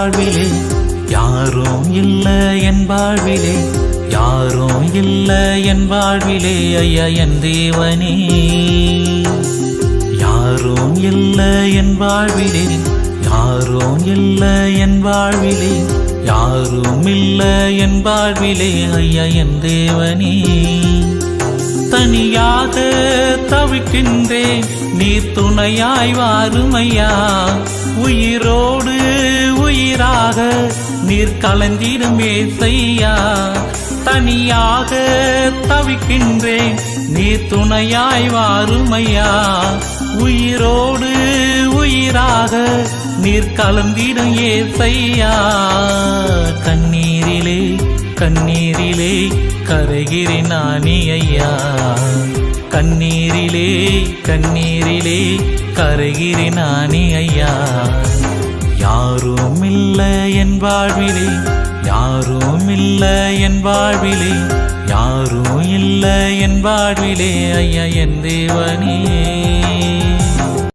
வாழ்விலே யாரும் இல்ல என் வாழ்விலே யாரும் இல்ல என் வாழ்விலே ஐயா என் தேவனே யாரும் இல்ல என் வாழ்விலே யாரும் இல்ல என் வாழ்விலே யாரும் இல்ல என் வாழ்விலே ஐயா என் தேவனே தனியாக தவிக்கின்றேன் நீர் துணையாய் வாருமையா உயிரோடு உயிராக நீர் கலந்திடும் ஏசையா தனியாக தவிக்கின்றேன் நீர் துணையாய் வாருமையா உயிரோடு உயிராக நீர் கலந்திடும் ஏசையா கண்ணீரிலே கண்ணீரிலே கரைகிறேன் நானே ஐயா கண்ணீரிலே கண்ணீரிலே கரைகிறேன் நானே ஐயா யாரும் இல்ல என் வாழ்விலே யாரும் இல்ல என் வாழ்விலே யாரும் இல்ல என் வாழ்விலே ஐயா என் தேவனே